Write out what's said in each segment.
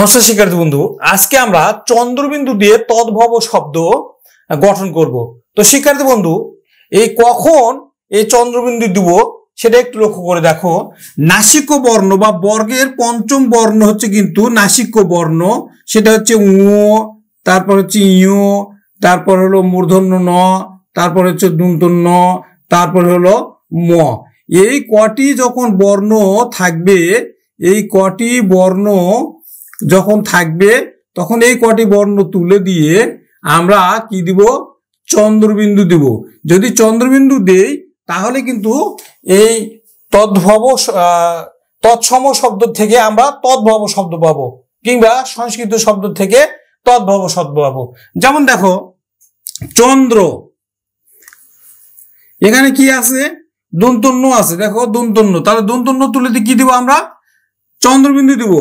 নমস্কার শিক্ষার্থী বন্ধু, আজকে আমরা চন্দ্রবিন্দু দিয়ে তদ্ভব শব্দ গঠন করব। তো শিক্ষার্থী বন্ধু, এই কখন এই চন্দ্রবিন্দু দিব সেটা একটু লক্ষ্য করে দেখো। নাসিক্য বর্ণ বা বর্গের পঞ্চম বর্ণ হচ্ছে কিন্তু নাসিক্য বর্ণ, সেটা হচ্ছে উ, তারপর হচ্ছে ইয়, তারপর হলো মূর্ধন্য ন, তারপর হচ্ছে দন্তন্য, তারপর হলো ম। এই কটি যখন বর্ণ থাকবে, এই কটি বর্ণ যখন থাকবে তখন এই কটি বর্ণ তুলে দিয়ে আমরা কি দিব? চন্দ্রবিন্দু দিব। যদি চন্দ্রবিন্দু দেই তাহলে কিন্তু এই তৎসম শব্দ থেকে আমরা তদ্ভব শব্দ পাবো, কিংবা সংস্কৃত শব্দ থেকে তদ্ভব শব্দ পাবো। যেমন দেখো, চন্দ্র, এখানে কি আছে? দন্তন্য আছে। দেখো দন্তন্য, তাহলে দন্তন্য তুলে দিয়ে কি দিব? আমরা চন্দ্রবিন্দু দিব,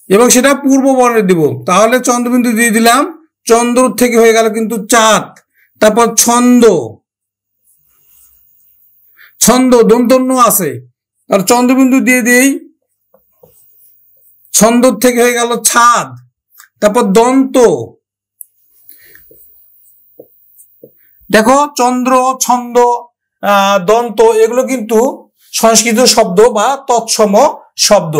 এবং সেটা পূর্ব বর্ণে দিব। তাহলে চন্দ্রবিন্দু দিয়ে দিলাম, চন্দ্র থেকে হয়ে গেল কিন্তু চাঁদ। তারপর ছন্দ, ছন্দ দন্তন্য আছে, আর চন্দ্রবিন্দু দিয়ে দিই, ছন্দ থেকে হয়ে গেল ছাদ। তারপর দন্ত, দেখো চন্দ্র, ছন্দ, দন্ত এগুলো কিন্তু সংস্কৃত শব্দ বা তৎসম শব্দ।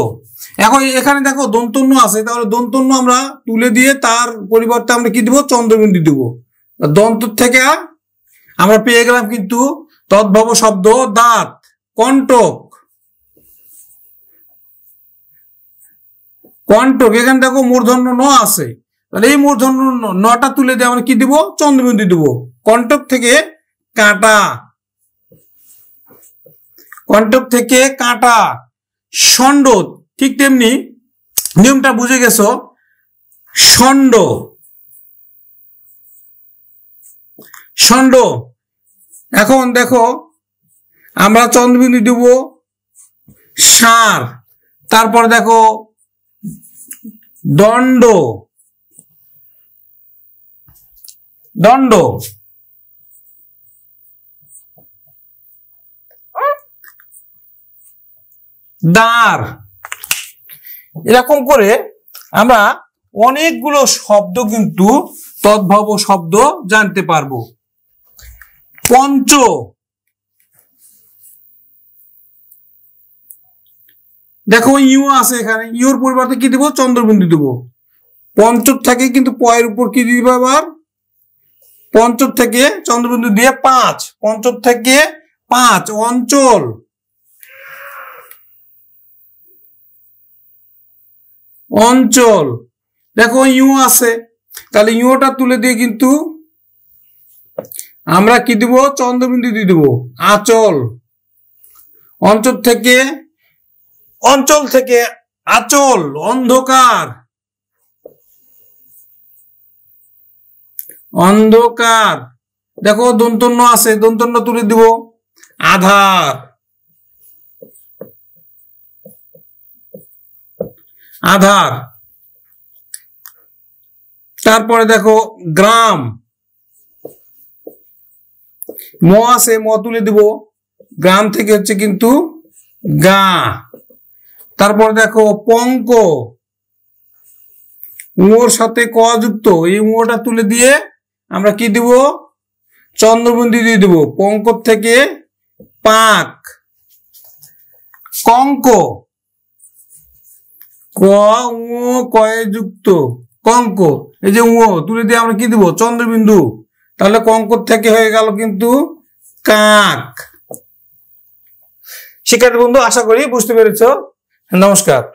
এখন এখানে দেখো দন্তন্য আছে, তাহলে দন্তন্য আমরা তুলে দিয়ে তার পরিবর্তে আমরা কি দিব? চন্দ্রবিন্দু দিব। দন্ত থেকে আমরা পেয়ে গেলাম কিন্তু তদ্ভব শব্দ দাঁত। কণ্টক, কণ্টক, এখানে দেখো মূর্ধন্য ন আছে, তাহলে এই মূর্ধন্য নটা তুলে দিয়ে আমরা কি দিব? চন্দ্রবিন্দু দিব। কণ্টক থেকে কাঁটা, কণ্টক থেকে কাঁটা। ষণ্ড, ঠিক তেমনি নিয়মটা বুঝে গেছো। ষণ্ড, ষণ্ড, এখন দেখো আমরা চন্দ্রবিন্দু দিব ষাঁড়। তারপর দেখো দণ্ড, দণ্ড, দাঁড়। এরকম করে আমরা অনেকগুলো শব্দ কিন্তু তদ্ভব শব্দ জানতে পারবো। পঞ্চ, দেখো ইউ আছে, এখানে ইউর পরিবর্তে কি দিব? চন্দ্রবিন্দু দিব। পঞ্চক থেকে কিন্তু পয়ের উপর কি দিব? আবার পঞ্চক থেকে চন্দ্রবিন্দু দিয়ে পাঁচ। পঞ্চক থেকে পাঁচ। অঞ্চল, অঞ্চল, দেখো ইউ আছে, তাহলে ইউটা তুলে দিয়ে কিন্তু আমরা কি দিব? চন্দ্রবিন্দু দিয়ে দিব। আঁচল, অঞ্চল থেকে, অঞ্চল থেকে আঁচল। অন্ধকার, অন্ধকার, দেখো দন্তন্য আছে, দন্তন্য তুলে দিব। আধার, আধার। তারপরে দেখো গ্রাম, ম আছে, ম তুলে দিব। গ্রাম থেকে হচ্ছে কিন্তু গা। তারপর দেখো পঙ্ক, উঁর সাথে ক যুক্ত, এই উঁটা তুলে দিয়ে আমরা কি দিব? চন্দ্রবিন্দু দিয়ে দিব। পঙ্ক থেকে পাক। কঙ্ক, ক উ কয়ে যুক্ত কঙ্ক, এই যে উ তুলে দিয়ে আমরা কি দিব? চন্দ্রবিন্দু। তাহলে কঙ্ক থেকে হয়ে গেল কিন্তু কাক। শিক্ষার্থী বন্ধু, আশা করি বুঝতে পেরেছ। নমস্কার।